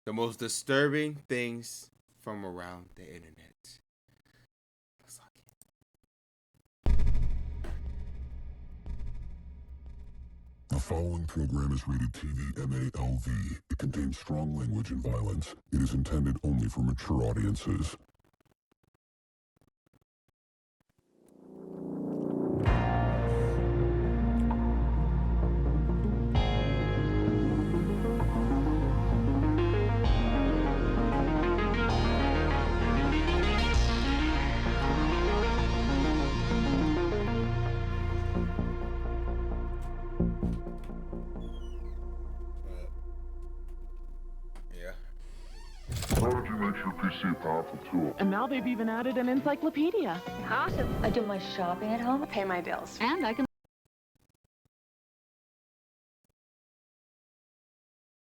The most disturbing things from around the internet. The following program is rated TV MALV. It contains strong language and violence. It is intended only for mature audiences. How would you make your PC a powerful tool? And now they've even added an encyclopedia. Awesome. I do my shopping at home, Pay my bills. and I can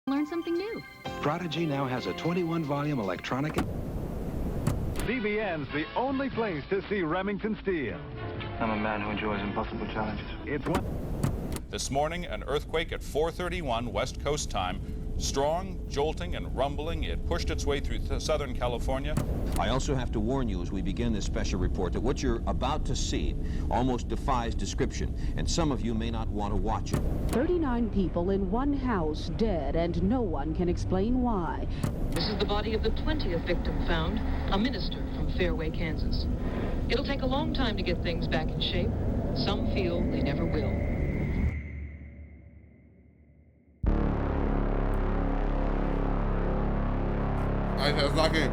learn something new. Prodigy now has a 21-volume electronic... CBN's the only place to see Remington Steele. I'm a man who enjoys impossible challenges. It's one... This morning, an earthquake at 4:31 West Coast time. Strong, jolting, and rumbling, it pushed its way through Southern California. I also have to warn you as we begin this special report that what you're about to see almost defies description, and some of you may not want to watch it. 39 people in one house dead, and no one can explain why. This is the body of the 20th victim found, a minister from Fairway, Kansas. It'll take a long time to get things back in shape. Some feel they never will. I was like it.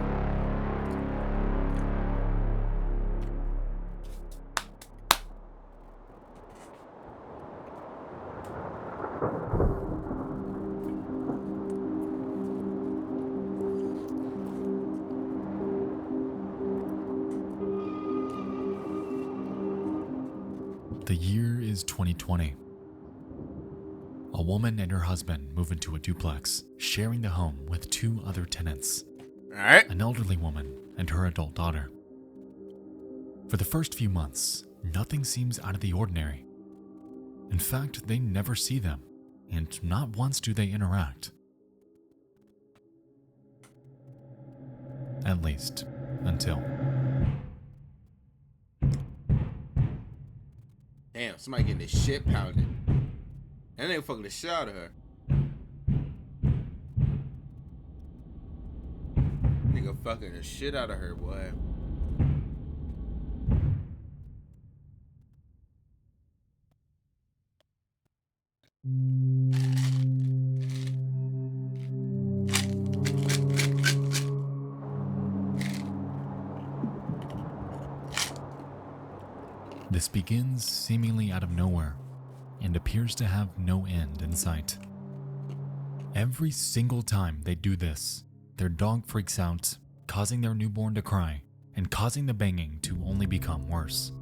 The year is 2020. A woman and her husband move into a duplex, sharing the home with two other tenants. Alright. An elderly woman and her adult daughter. For the first few months, nothing seems out of the ordinary. In fact, they never see them, and not once do they interact. At least, until... Damn, somebody getting this shit pounded. And they fucking the shit out of her. Nigga fucking the shit out of her, boy. This begins seemingly out of nowhere and appears to have no end in sight. Every single time they do this, their dog freaks out, causing their newborn to cry and causing the banging to only become worse.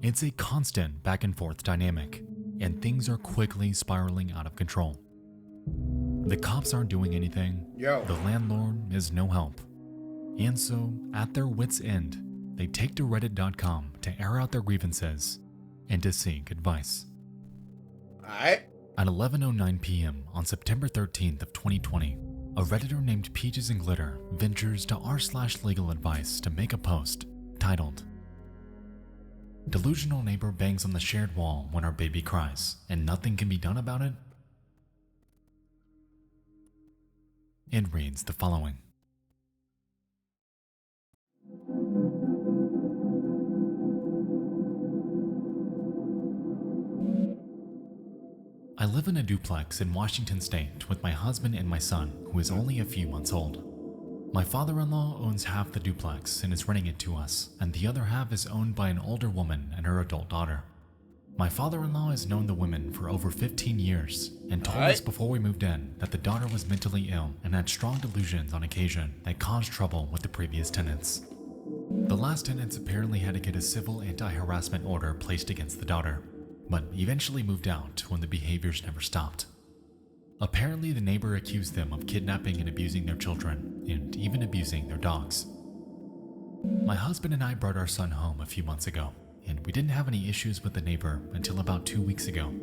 It's a constant back and forth dynamic, and things are quickly spiraling out of control. The cops aren't doing anything, the landlord is no help, and so, at their wits' end, they take to reddit.com to air out their grievances and to seek advice. Alright. At 11:09 p.m. on September 13th of 2020, a Redditor named Peaches and Glitter ventures to r/legal advice to make a post titled, "Delusional neighbor bangs on the shared wall when our baby cries, and nothing can be done about it?" It reads the following. I live in a duplex in Washington State with my husband and my son, who is only a few months old. My father-in-law owns half the duplex and is renting it to us, and the other half is owned by an older woman and her adult daughter. My father-in-law has known the women for over 15 years and told us before we moved in that the daughter was mentally ill and had strong delusions on occasion that caused trouble with the previous tenants. The last tenants apparently had to get a civil anti-harassment order placed against the daughter, but eventually moved out when the behaviors never stopped. Apparently, the neighbor accused them of kidnapping and abusing their children, and even abusing their dogs. My husband and I brought our son home a few months ago, and we didn't have any issues with the neighbor until about 2 weeks ago.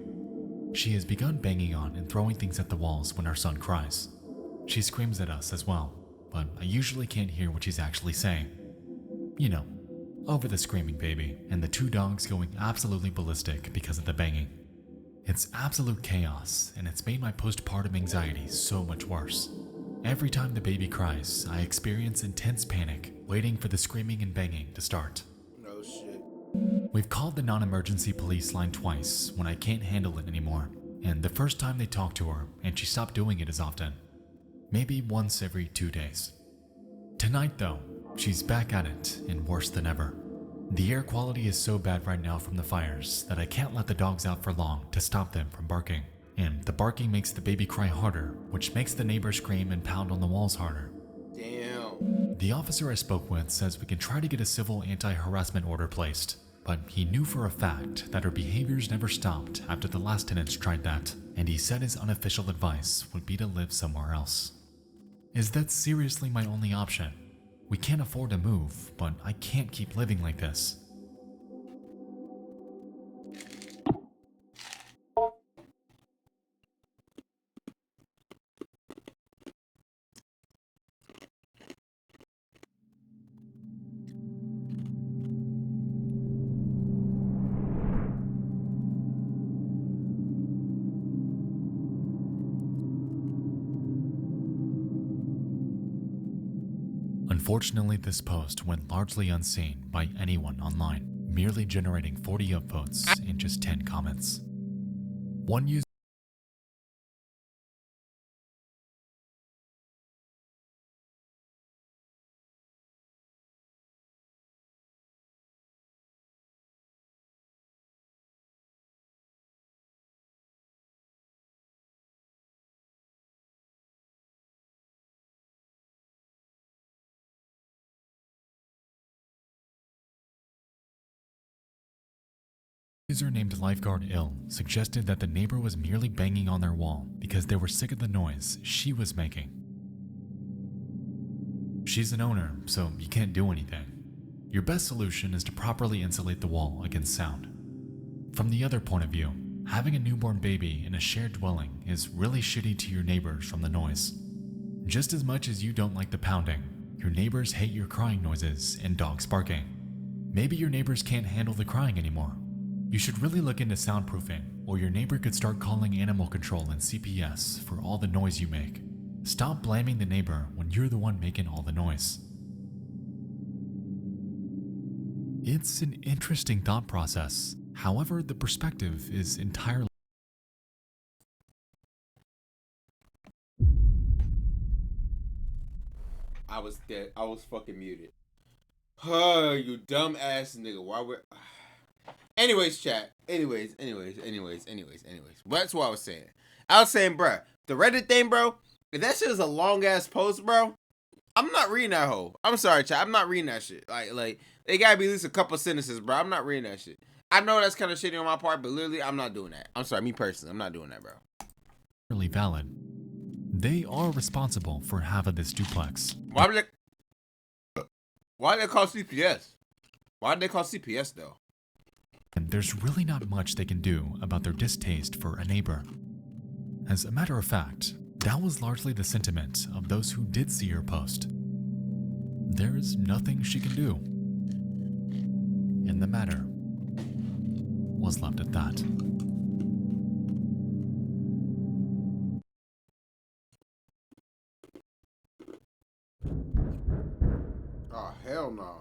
She has begun banging on and throwing things at the walls when our son cries. She screams at us as well, but I usually can't hear what she's actually saying. You know, over the screaming baby and the two dogs going absolutely ballistic because of the banging. It's absolute chaos, and it's made my postpartum anxiety so much worse. Every time the baby cries, I experience intense panic, waiting for the screaming and banging to start. No shit. We've called the non-emergency police line twice when I can't handle it anymore, and the first time they talked to her and she stopped doing it as often. Maybe once every 2 days. Tonight though, she's back at it and worse than ever. The air quality is so bad right now from the fires that I can't let the dogs out for long to stop them from barking. And the barking makes the baby cry harder, which makes the neighbors scream and pound on the walls harder. Damn. The officer I spoke with says we can try to get a civil anti-harassment order placed, but he knew for a fact that her behaviors never stopped after the last tenants tried that, and he said his unofficial advice would be to live somewhere else. Is that seriously my only option? We can't afford to move, but I can't keep living like this. Unfortunately, this post went largely unseen by anyone online, merely generating 40 upvotes and just 10 comments. One user named Lifeguard Ill suggested that the neighbor was merely banging on their wall because they were sick of the noise she was making. She's an owner, so you can't do anything. Your best solution is to properly insulate the wall against sound. From the other point of view, having a newborn baby in a shared dwelling is really shitty to your neighbors from the noise. Just as much as you don't like the pounding, your neighbors hate your crying noises and dogs barking. Maybe your neighbors can't handle the crying anymore. You should really look into soundproofing, or your neighbor could start calling animal control and CPS for all the noise you make. Stop blaming the neighbor when you're the one making all the noise. It's an interesting thought process. However, the perspective is entirely... I was dead. I was fucking muted. Huh, you dumb ass nigga. Why would... Anyways, chat. Anyways. That's what I was saying. I was saying, bruh, the Reddit thing, bro, if that shit is a long ass post, bro, I'm not reading that hoe. I'm sorry, chat. I'm not reading that shit. Like, they gotta be at least a couple sentences, bro. I'm not reading that shit. I know that's kind of shitty on my part, but literally, I'm not doing that. I'm sorry, me personally, I'm not doing that, bro. Really valid. They are responsible for half of this duplex. Why did they call CPS? Why did they call CPS though? And there's really not much they can do about their distaste for a neighbor. As a matter of fact, that was largely the sentiment of those who did see her post. There's nothing she can do. And the matter was left at that. Oh, hell no.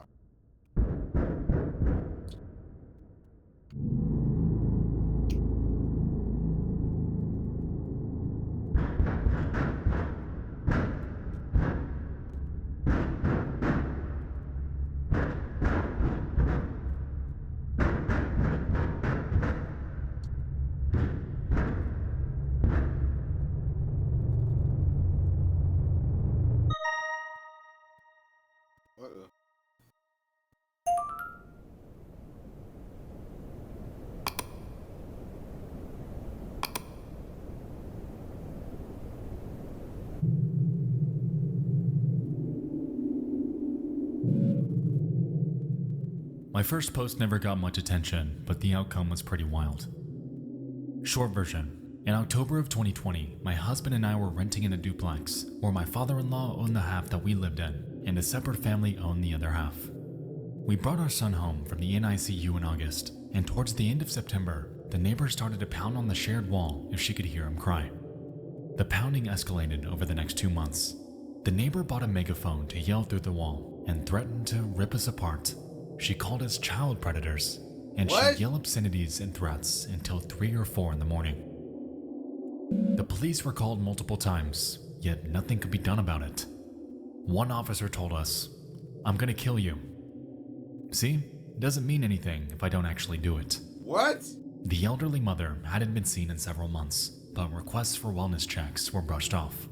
My first post never got much attention, but the outcome was pretty wild. Short version, In October of 2020, my husband and I were renting in a duplex where my father-in-law owned the half that we lived in and a separate family owned the other half. We brought our son home from the NICU in August, and towards the end of September, the neighbor started to pound on the shared wall if she could hear him cry. The pounding escalated over the next 2 months. The neighbor bought a megaphone to yell through the wall and threatened to rip us apart. She called us child predators, and she'd yell obscenities and threats until 3 or 4 in the morning. The police were called multiple times, yet nothing could be done about it. One officer told us, "I'm gonna kill you." See, it doesn't mean anything if I don't actually do it. What? The elderly mother hadn't been seen in several months, but requests for wellness checks were brushed off.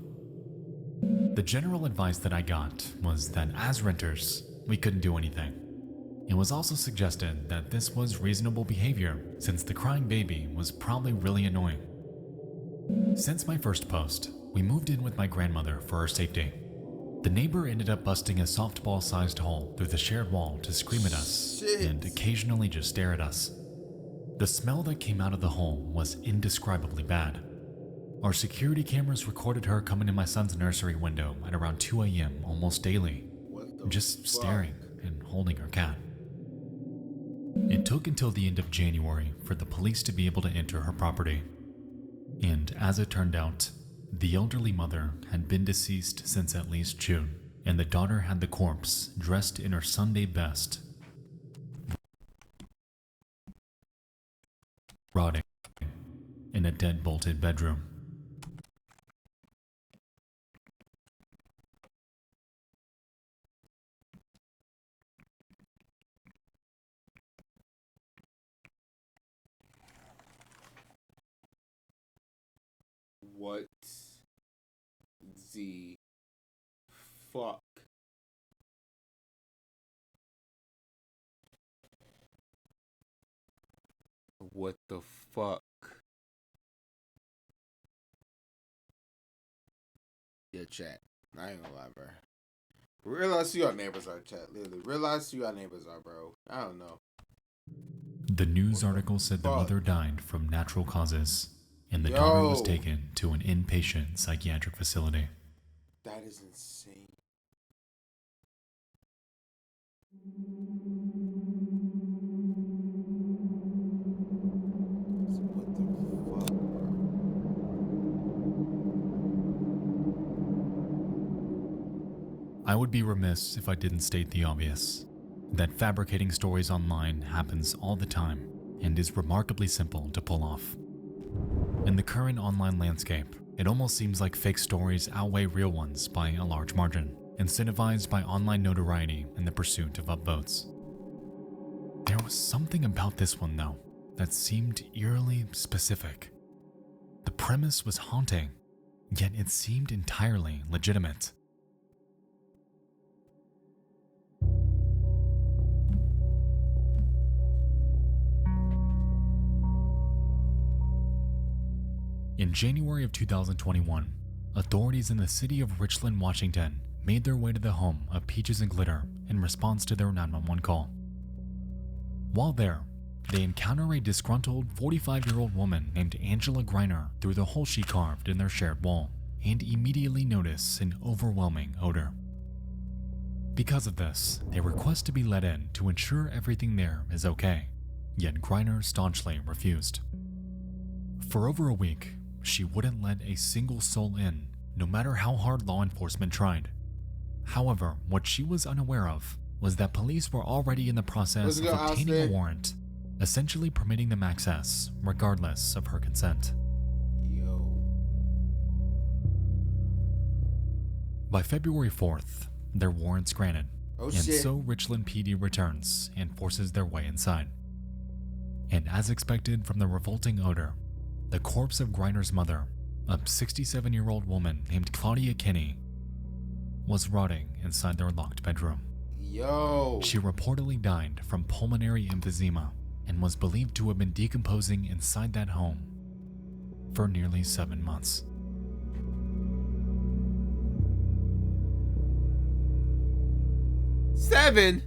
The general advice that I got was that as renters, we couldn't do anything. It was also suggested that this was reasonable behavior since the crying baby was probably really annoying. Since my first post, we moved in with my grandmother for our safety. The neighbor ended up busting a softball-sized hole through the shared wall to scream at us and occasionally just stare at us. The smell that came out of the hole was indescribably bad. Our security cameras recorded her coming in my son's nursery window at around 2 a.m. almost daily, just staring and holding her cat. It took until the end of January for the police to be able to enter her property. And as it turned out, the elderly mother had been deceased since at least June, and the daughter had the corpse dressed in her Sunday best, rotting in a dead-bolted bedroom. What the fuck? What the fuck? Yeah, chat. I ain't gonna lie, bro. Realize who your neighbors are, chat. Literally, realize who your neighbors are, bro. I don't know. The news article said the mother died from natural causes, and the daughter was taken to an inpatient psychiatric facility. That is insane. I would be remiss if I didn't state the obvious, that fabricating stories online happens all the time and is remarkably simple to pull off. In the current online landscape, it almost seems like fake stories outweigh real ones by a large margin, incentivized by online notoriety and the pursuit of upvotes. There was something about this one, though, that seemed eerily specific. The premise was haunting, yet it seemed entirely legitimate. In January of 2021, authorities in the city of Richland, Washington made their way to the home of Peaches and Glitter in response to their 911 call. While there, they encounter a disgruntled 45-year-old woman named Angela Greiner through the hole she carved in their shared wall and immediately notice an overwhelming odor. Because of this, they request to be let in to ensure everything there is okay, yet Greiner staunchly refused. For over a week, she wouldn't let a single soul in, no matter how hard law enforcement tried. However, what she was unaware of was that police were already in the process of obtaining a warrant, essentially permitting them access, regardless of her consent. By February 4th, their warrant's granted, so Richland PD returns and forces their way inside. And as expected from the revolting odor, the corpse of Greiner's mother, a 67-year-old woman named Claudia Kinney, was rotting inside their locked bedroom. She reportedly died from pulmonary emphysema and was believed to have been decomposing inside that home for nearly 7 months.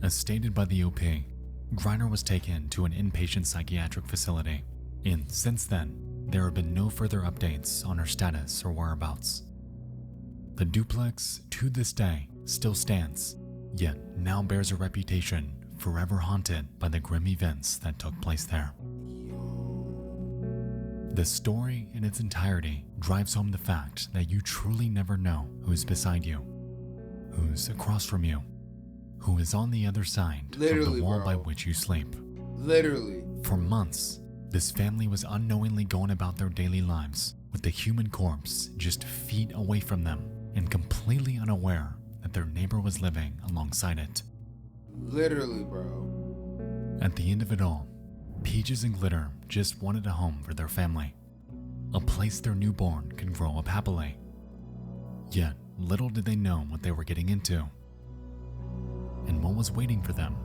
As stated by the OP, Greiner was taken to an inpatient psychiatric facility, and since then, there have been no further updates on her status or whereabouts. The duplex, to this day, still stands, yet now bears a reputation forever haunted by the grim events that took place there. The story in its entirety drives home the fact that you truly never know who's beside you, who's across from you, who is on the other side of the wall by which you sleep. Literally. For months, this family was unknowingly going about their daily lives with the human corpse just feet away from them and completely unaware that their neighbor was living alongside it. Literally, bro. At the end of it all, Peaches and Glitter just wanted a home for their family, a place their newborn could grow up happily. Yet, little did they know what they were getting into and what was waiting for them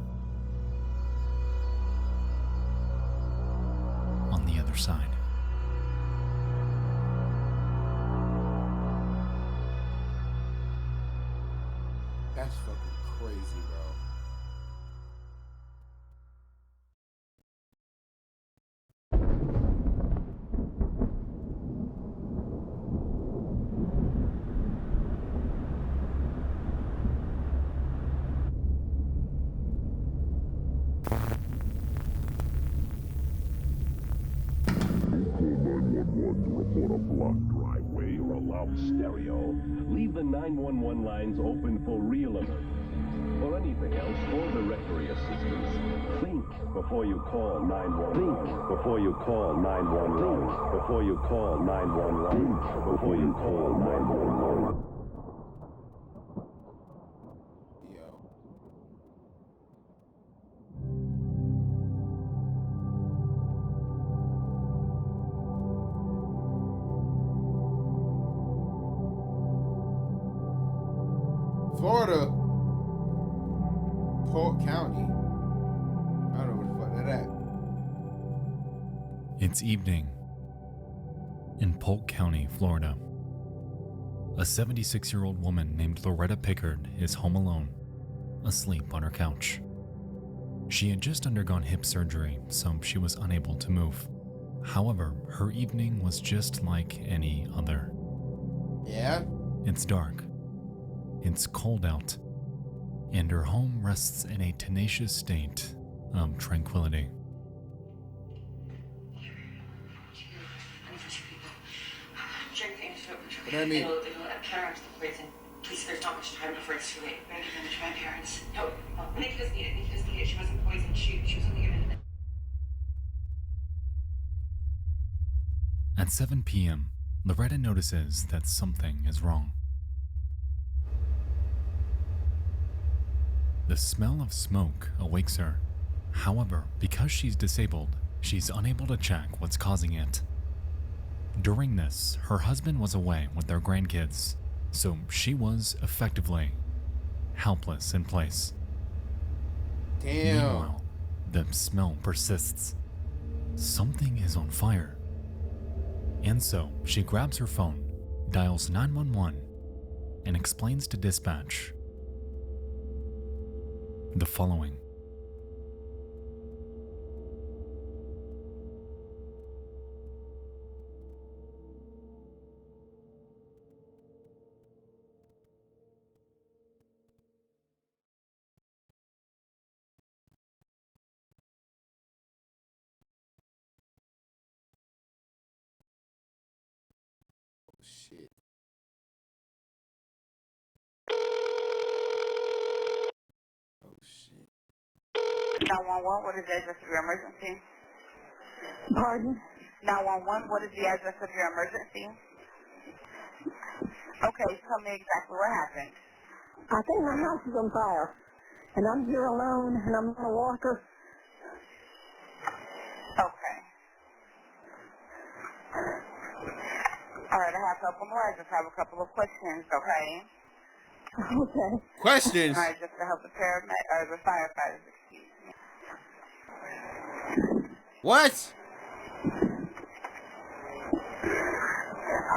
on the other side. That's fucking crazy, bro. Report a blocked driveway or a loud stereo, leave the 911 lines open for real alert. For anything else, or directory assistance, think before you call 911. Think before you call 911. Think before you call 911. Think before you call 911. Florida, Polk County. I don't know what the fuck that at. It's evening in Polk County, Florida. A 76-year-old woman named Loretta Pickard is home alone, asleep on her couch. She had just undergone hip surgery, so she was unable to move. However, her evening was just like any other. Yeah? It's dark. It's cold out, and her home rests in a tenacious state of tranquility. What do I mean? Please, there's not much time before it's too late. I'm gonna give them to my parents. No, Nick doesn't need it. Nick doesn't need it. She wasn't poisoned. She was only given it. At 7 p.m., Loretta notices that something is wrong. The smell of smoke awakes her. However, because she's disabled, she's unable to check what's causing it. During this, her husband was away with their grandkids, so she was effectively helpless in place. Damn. Meanwhile, the smell persists. Something is on fire. And so, she grabs her phone, dials 911, and explains to dispatch the following. Shit. Oh shit. 911, what is the address of your emergency? Pardon? 911, what is the address of your emergency? Okay, tell me exactly what happened. I think my house is on fire, and I'm here alone, and I'm on a walker. Okay. Alright, I have a couple more. I just have a couple of questions, okay? Okay. Questions? Alright, just to help the the firefighters, excuse me. What?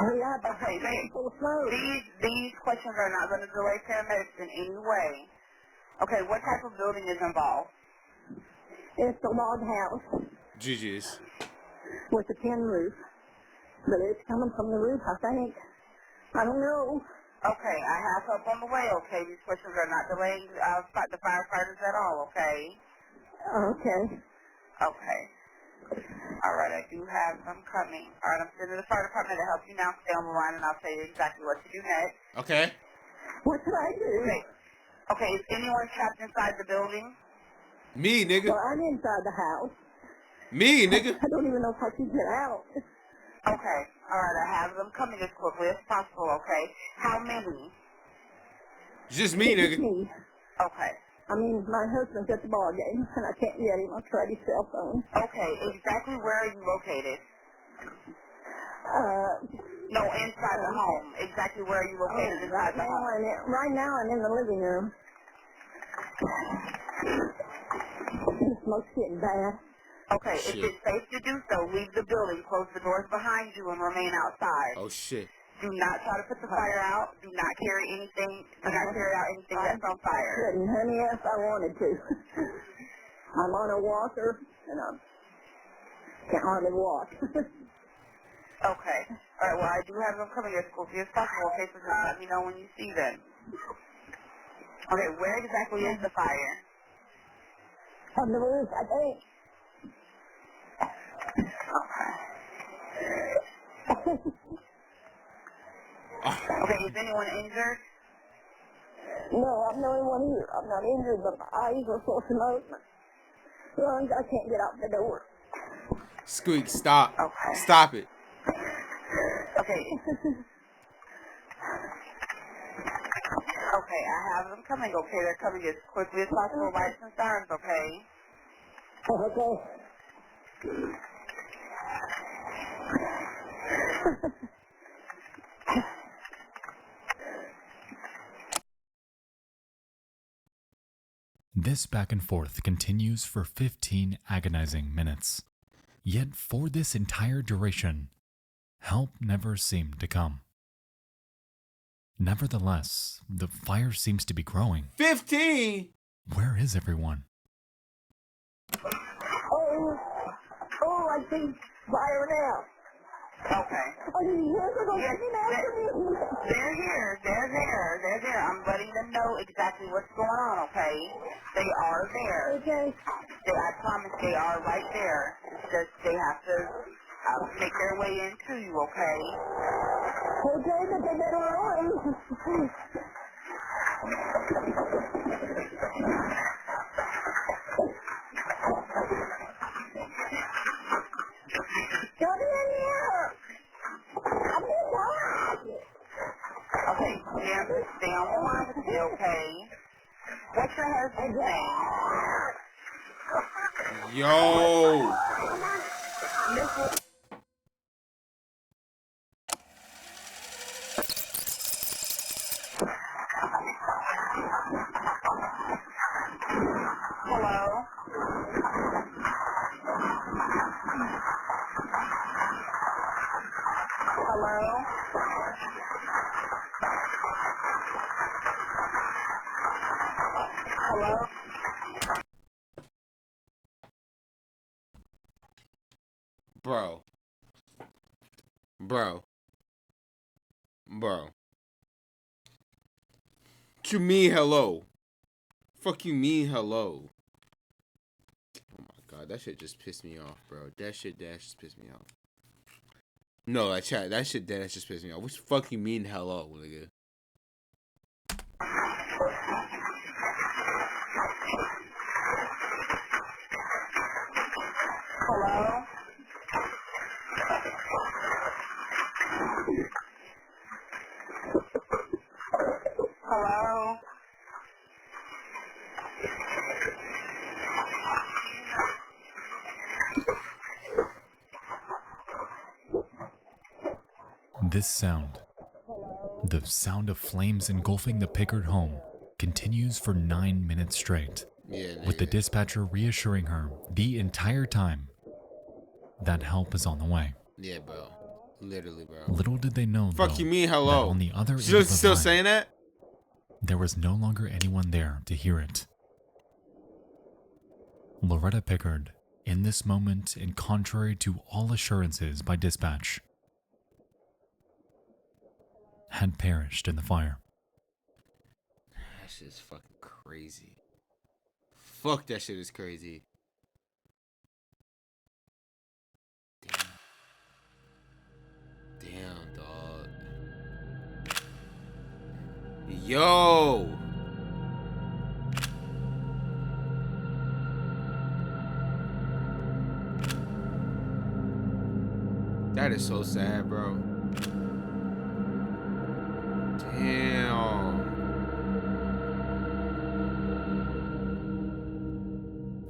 Hurry up. Okay, these questions are not going to delay paramedics in any way. Okay, what type of building is involved? It's a log house. GG's. With a tin roof. But it's coming from the roof, I think. I don't know. Okay, I have help on the way, okay? These questions are not delaying the firefighters at all, okay? Okay. Okay. All right, I do have them coming. All right, I'm sending the fire department to help you now. Stay on the line, and I'll tell you exactly what to do next. Okay. What should I do? Okay, is anyone trapped inside the building? Me, nigga. Well, I'm inside the house. Me, nigga. I don't even know if I can get out. Okay. All right, I have them coming as quickly as possible, okay? How many? Just me, nigga. Me. Okay. I mean, my husband's at the ball game, and I can't get him. I'll try his cell phone. Okay, exactly where are you located? No, inside the home. Exactly where are you located inside the home? Right now, I'm in the living room. The smoke's getting bad. Okay, if it's safe to do so, leave the building, close the doors behind you, and remain outside. Oh, shit. Do not try to put the fire out. Do not carry anything. Do not carry out anything that's on fire. Couldn't, honey, if I wanted to. I'm on a walker, and I can't hardly walk. Okay. All right, well, I do have them coming as quickly as possible, okay, so just let me know when you see them. Okay, where exactly is the fire? On the roof, I think. Okay, is anyone injured? No, I'm the only one here. I'm not injured, but my eyes are full of smoke. Lungs, I can't get out the door. Squeak, stop. Okay. Stop it. Okay. Okay, I have them coming, okay? They're coming as quickly as possible, lights and sirens, okay? Okay. This back and forth continues for 15 agonizing minutes. Yet for this entire duration, help never seemed to come. Nevertheless, the fire seems to be growing. 15? Where is everyone? Oh, I see fire now. Okay. Are you here? They're going to come after me. They're here. They're there. I'm letting them know exactly what's going on, okay? They are there. Okay. I promise they are right there. It's just they have to make their way into you, okay? Okay, but they better run. Come in here. I'm inside. Okay, stay on the line with me, okay? What's your husband's name? Yo. Hello? Hello? Hello? Bro. What you mean hello? Fuck you mean hello? Oh my god, that shit just pissed me off, bro. That shit just pissed me off. No, like chat, that shit just pissed me off. What the fuck you mean hello, nigga? Hello? Hello? This sound, the sound of flames engulfing the Pickard home, continues for 9 minutes straight, with the dispatcher reassuring her the entire time that help is on the way. Yeah, bro. Literally, bro. Little did they know, Fuck though, you mean hello? that on the other end Still of the line, saying that? there was no longer anyone there to hear it. Loretta Pickard, in this moment, and contrary to all assurances by dispatch, had perished in the fire. That shit is fucking crazy. Fuck, that shit is crazy. Damn, dog. Yo. That is so sad, bro. Damn.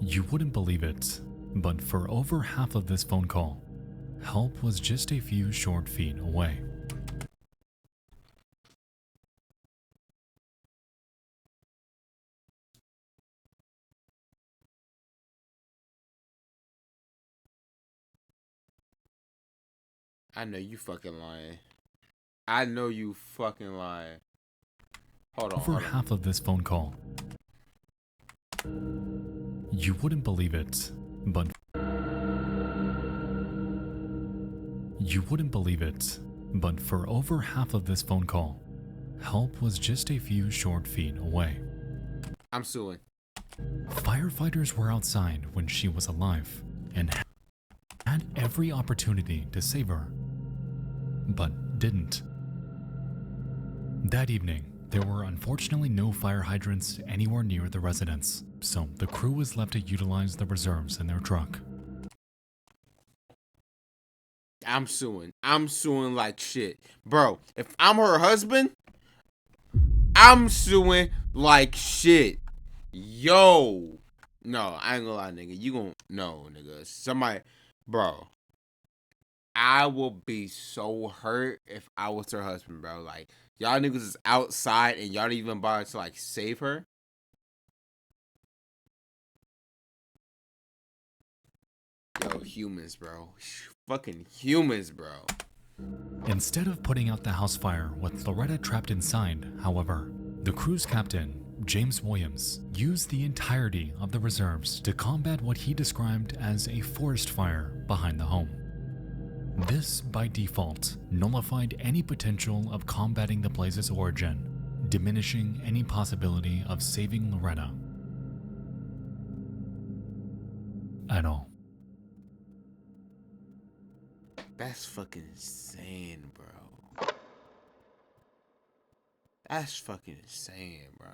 You wouldn't believe it, but for over half of this phone call, help was just a few short feet away. I know you fucking lying. I know you fucking lying. Hold on. Over half of this phone call. You wouldn't believe it, but for over half of this phone call, help was just a few short feet away. I'm suing. Firefighters were outside when she was alive and had every opportunity to save her, but didn't. That evening, there were unfortunately no fire hydrants anywhere near the residence, so the crew was left to utilize the reserves in their truck. I'm suing. I'm suing like shit. Bro, if I'm her husband, I'm suing like shit. Yo. No, I ain't gonna lie, nigga. You gon' no, nigga. Somebody, bro. I will be so hurt if I was her husband, bro. Like, y'all niggas is outside and y'all didn't even bother to, like, save her. Yo, humans, bro. Fucking humans, bro. Instead of putting out the house fire with Loretta trapped inside, however, the crew's captain, James Williams, used the entirety of the reserves to combat what he described as a forest fire behind the home. This, by default, nullified any potential of combating the blaze's origin, diminishing any possibility of saving Loretta at all. That's fucking insane, bro. That's fucking insane, bro.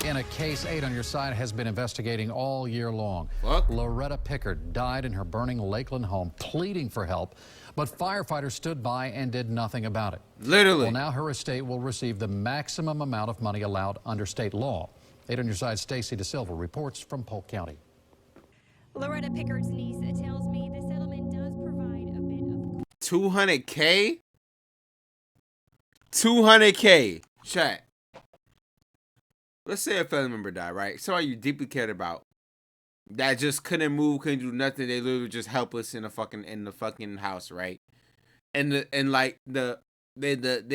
In a case 8 on your side has been investigating all year long. What? Loretta Pickard died in her burning Lakeland home, pleading for help, but firefighters stood by and did nothing about it. Literally. Well, now her estate will receive the maximum amount of money allowed under state law. 8 on your side, Stacy DeSilva reports from Polk County. Loretta Pickard's niece tells me the settlement does provide a bit of... $200K? $200K. Chat. Let's say a family member died, right? Somebody you deeply cared about that just couldn't move, couldn't do nothing. They literally just helpless in the fucking house, right? And they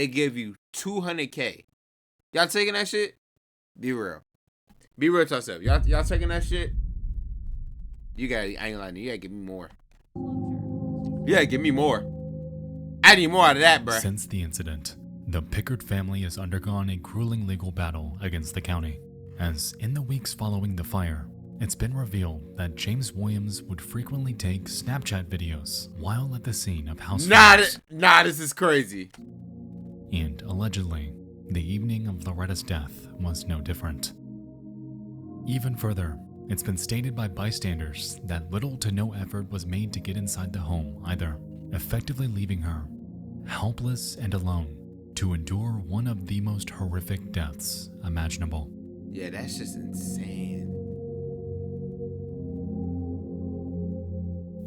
give you $200K. Y'all taking that shit? Be real. Be real to yourself. Y'all taking that shit? You gotta, I ain't lying to you, gotta give me more. You gotta give me more. I need more out of that, bruh. Since the incident, the Pickard family has undergone a grueling legal battle against the county, as in the weeks following the fire, it's been revealed that James Williams would frequently take Snapchat videos while at the scene of house fires. Nah, this is crazy. And allegedly, the evening of Loretta's death was no different. Even further, it's been stated by bystanders that little to no effort was made to get inside the home either, effectively leaving her helpless and alone to endure one of the most horrific deaths imaginable. Yeah, that's just insane.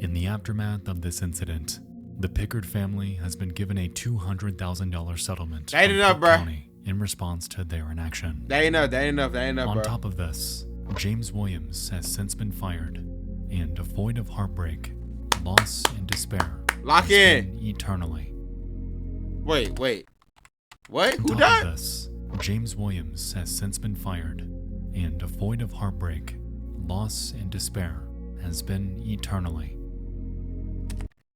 In the aftermath of this incident, the Pickard family has been given a $200,000 settlement that ain't enough, bro. County in response to their inaction. That ain't enough, On bro. top of this, James Williams has since been fired, and devoid of heartbreak, loss, and despair, Lock has in been eternally. Wait. What? Who On top died? of this, James Williams has since been fired, and devoid of heartbreak, loss, and despair, has been eternally.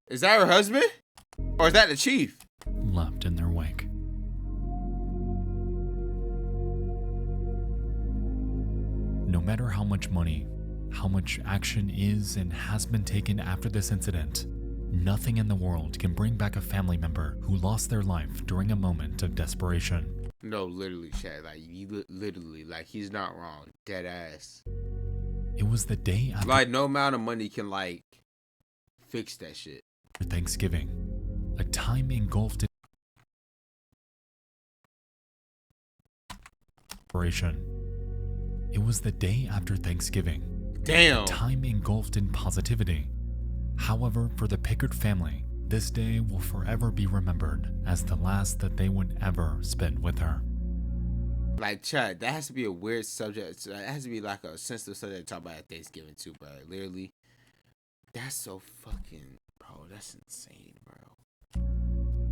Is that her husband? Or is that the chief? Left in their wake. No matter how much money, how much action is and has been taken after this incident, nothing in the world can bring back a family member who lost their life during a moment of desperation. No, literally, Chad. Like, you literally, like, he's not wrong. Dead ass. It was the day after. Like, no amount of money can, like, fix that shit. Thanksgiving, a time engulfed in desperation. It was the day after Thanksgiving. Damn. A time engulfed in positivity. However, for the Pickard family, this day will forever be remembered as the last that they would ever spend with her. Like, Chad, that has to be a weird subject. That has to be like a sensitive subject to talk about at Thanksgiving too, bro. Literally, that's so fucking, bro. That's insane, bro.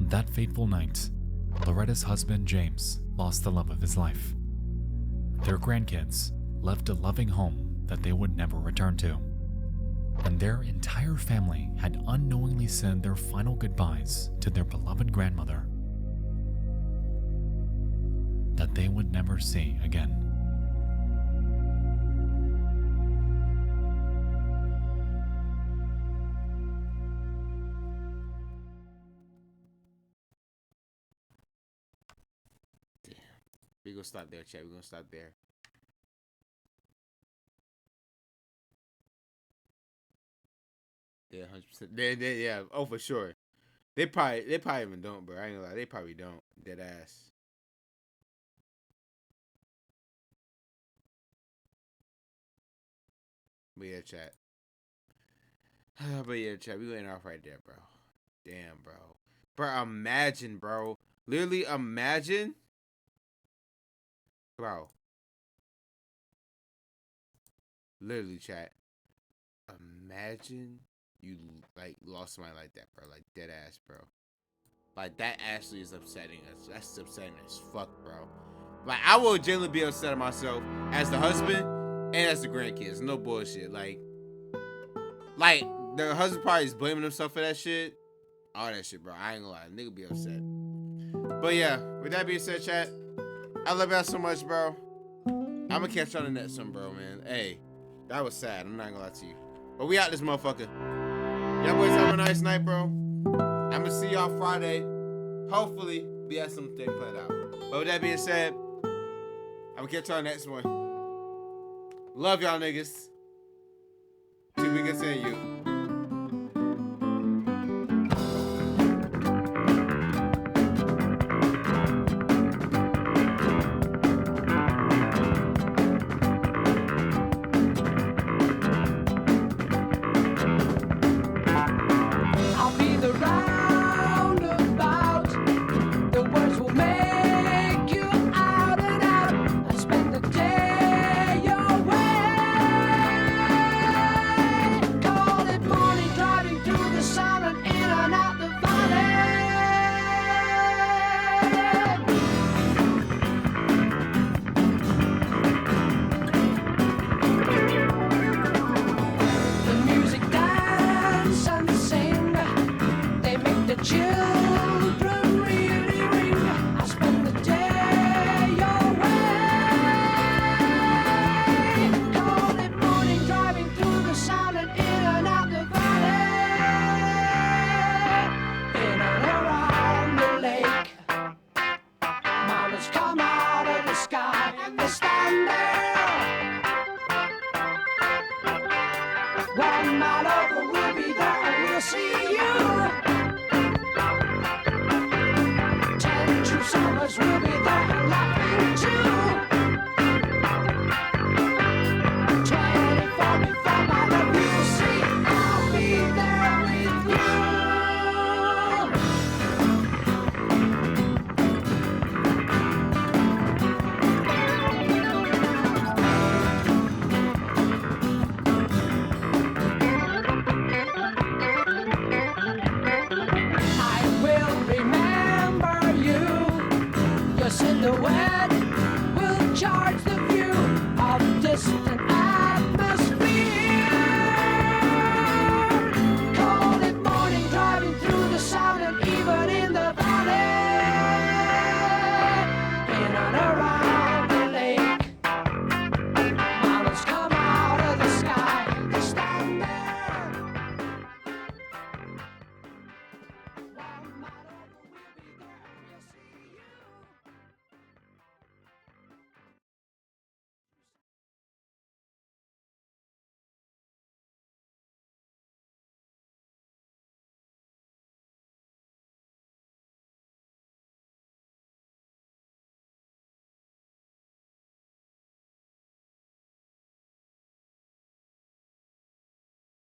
That fateful night, Loretta's husband James lost the love of his life. Their grandkids left a loving home that they would never return to. And their entire family had unknowingly said their final goodbyes to their beloved grandmother that they would never see again. Damn. We're gonna stop there, Chad. We're gonna stop there. Yeah, 100%. Yeah. Oh, for sure. They probably even don't, bro. I ain't gonna lie. They probably don't. Dead ass. But yeah, chat. We went off right there, bro. Damn, bro. Bro, imagine, bro. Literally, imagine. Bro. Literally, chat. Imagine you, like, lost somebody like that, bro. Like, dead ass, bro. Like, that actually is upsetting us. That's upsetting as fuck, bro. Like, I will genuinely be upset at myself as the husband and as the grandkids. No bullshit. Like, the husband probably is blaming himself for that shit. All that shit, bro. I ain't gonna lie. Nigga be upset. But yeah, with that being said, chat, I love y'all so much, bro. I'm gonna catch y'all on the next one, bro, man. Hey, that was sad. I'm not gonna lie to you. But we out this motherfucker. Y'all boys have a nice night, bro. I'm gonna see y'all Friday. Hopefully, we have something planned out. But with that being said, I'm gonna catch y'all next one. Love y'all niggas. To be continued. I'll be the roundabout. The words will make you out and out. I spend the day your way. Call it morning, driving through the sun and in and out the valley. The music dance and sing. They make the children really ring. I spend the day your way. Call it morning, driving through the sound and in and out the valley. In and around the lake. Mountains come out of the sky and they stand there. One night over, we'll be there and we'll see you. 10 true summers, we'll be there and laughing too. 24 before my love, you'll see. I'll be there with you. I will remember you. Your silhouette will charge the view of distant